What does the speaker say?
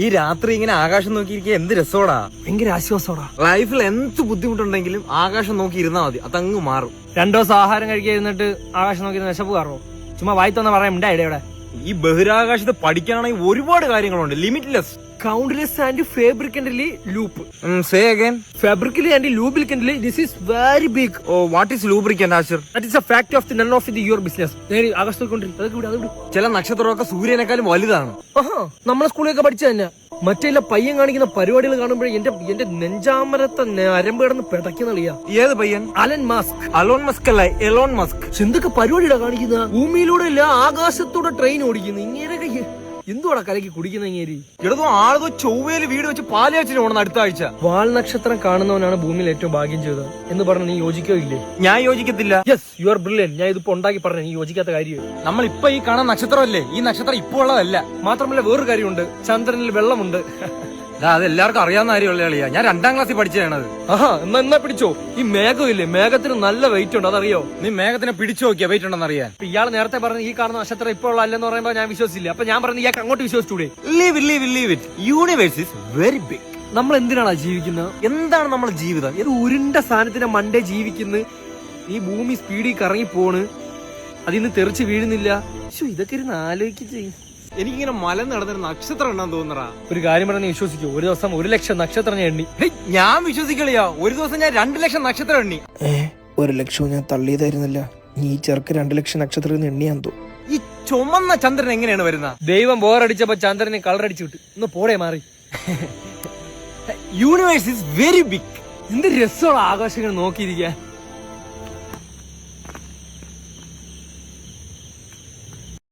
ഈ രാത്രി ഇങ്ങനെ ആകാശം നോക്കിയിരിക്കുക എന്ത് രസോടാ, ഭയങ്കര ആശ്വാസോടാ. ലൈഫിൽ എന്ത് ബുദ്ധിമുട്ടുണ്ടെങ്കിലും ആകാശം നോക്കി ഇരുന്നാ മതി, അതങ്ങ് മാറും. 2 ദിവസം ആഹാരം കഴിക്കാതിരുന്നിട്ട് ആകാശം നോക്കി വിശപ്പ് കാറോ? ചുമ്മാ വായിത്തോന്ന പറയാൻ ഇടയുടെ. ഈ ബഹിരാകാശത്ത് പഠിക്കാനാണെങ്കിൽ ഒരുപാട് കാര്യങ്ങളുണ്ട്, limitless. Countless and fabricantly loop. Say again. Fabrically and lubricantly, this is very big. Oh, what is lubricant, Ashir? That is a fact of the none of your business. ചില നക്ഷത്രമൊക്കെ സൂര്യനേക്കാളും വലുതാണ്. നമ്മളെ സ്കൂളിലൊക്കെ പഠിച്ചു തന്നെ. മറ്റേ പയ്യൻ കാണിക്കുന്ന പരിപാടികൾ കാണുമ്പോഴേ എന്റെ നെഞ്ചാമരത്തെ അരമ്പ് കിടന്ന് പിടയ്ക്കുന്നളിയാ. ഏത് പയ്യൻ? Alan Musk. അലോൺ മസ്ക് അല്ല, എലോൺ മസ്ക്. എന്തൊക്കെ പരിപാടിയാ കാണിക്കുന്ന? ഭൂമിയിലൂടെ അല്ല ആകാശത്തൂടെ ട്രെയിൻ ഓടിക്കുന്നു. ഇങ്ങനെയൊക്കെ എന്തുവാടാ കലക്കി കുടിക്കുന്ന ഇങ്ങേരി? ഇടതോ ആളതോ ചൊവ്വയില് വീട് വെച്ച് പാലുകാച്ചിന് പോകണം അടുത്ത ആഴ്ച. വാൽ നക്ഷത്രം കാണുന്നവനാണ് ഭൂമിയിൽ ഏറ്റവും ഭാഗ്യം ചെയ്തത് എന്ന് പറഞ്ഞ് നീ യോജിക്കോ ഇല്ലേ? ഞാൻ യോജിക്കത്തില്ല. Yes, you are brilliant. ഞാൻ ഇതിപ്പോ ഉണ്ടാക്കി പറഞ്ഞ നീ യോജിക്കാത്ത കാര്യം. നമ്മൾ ഇപ്പൊ ഈ കാണാൻ നക്ഷത്രമല്ലേ, ഈ നക്ഷത്രം ഇപ്പൊ ഉള്ളതല്ല. മാത്രമല്ല വേറൊരു കാര്യമുണ്ട്, ചന്ദ്രനിൽ വെള്ളമുണ്ട്. അതെല്ലാവർക്കും അറിയാവുന്ന കാര്യമുള്ള കളിയാ. ഞാൻ 2ാം ക്ലാസ്സിൽ പഠിച്ചതാണത്. എന്നാ പിടിച്ചോ. ഈ മേഘം ഇല്ലേ, മേഘത്തിന് നല്ല വെയിറ്റ് ഉണ്ട്, അതറിയോ? നീ മേഘത്തിനെ പിടിച്ചു നോക്കിയാ വെയിറ്റ് ഉണ്ടെന്ന് അറിയാൻ. ഇയാൾ നേരത്തെ പറഞ്ഞ ഈ കാണുന്ന നക്ഷത്രം ഇപ്പോൾ ഉള്ള അല്ലെന്ന് പറയുമ്പോ ഞാൻ വിശ്വസിച്ചില്ല. അപ്പൊ ഞാൻ പറഞ്ഞു ഇയാൾക്ക് അങ്ങോട്ട് വിശ്വസിച്ചൂടെ? Leave it. Universe is very big. നമ്മൾ എന്തിനാണ് ജീവിക്കുന്നത്? എന്താണ് നമ്മുടെ ജീവിതം? ഇത് ഉരുണ്ട സാധനത്തിന്റെ മണ്ടേ ജീവിക്കുന്നു. ഈ ഭൂമി സ്പീഡിൽ കറങ്ങി പോണ്, അതിന്ന് തെറിച്ച് വീഴുന്നില്ല. ഇതൊക്കെ ഇരുന്ന് ആലോചിച്ച് എനിക്കിങ്ങനെ മലന്ന് നടന്നൊരു നക്ഷത്രം ഉണ്ടെന്ന് തോന്നറാ. ഒരു കാര്യം പറഞ്ഞാൽ വിശ്വസിക്കോ? ഒരു ദിവസം 1 ലക്ഷം നക്ഷത്രം ഞാൻ എണ്ണി. ഞാൻ വിശ്വസിക്കളിയാ. ഒരു ദിവസം ഞാൻ 2 ലക്ഷം നക്ഷത്രം എണ്ണി. 1 ലക്ഷവും ഞാൻ തള്ളിയതായിരുന്നില്ല. നീ ഈ ചെറുക്ക് 2 ലക്ഷം നക്ഷത്രം എണ്ണിയാൻ തോ. ഈ ചുമന്ന ചന്ദ്രൻ എങ്ങനെയാണ് വരുന്നത്? ദൈവം ബോറടിച്ചപ്പോ ചന്ദ്രനെ കളറടിച്ചു വിട്ടു. ഒന്ന് പോടെ മാറി. Universe is very big. എന്ത് രസമുള്ള ആകാശങ്ങൾ നോക്കിയിരിക്കാൻ.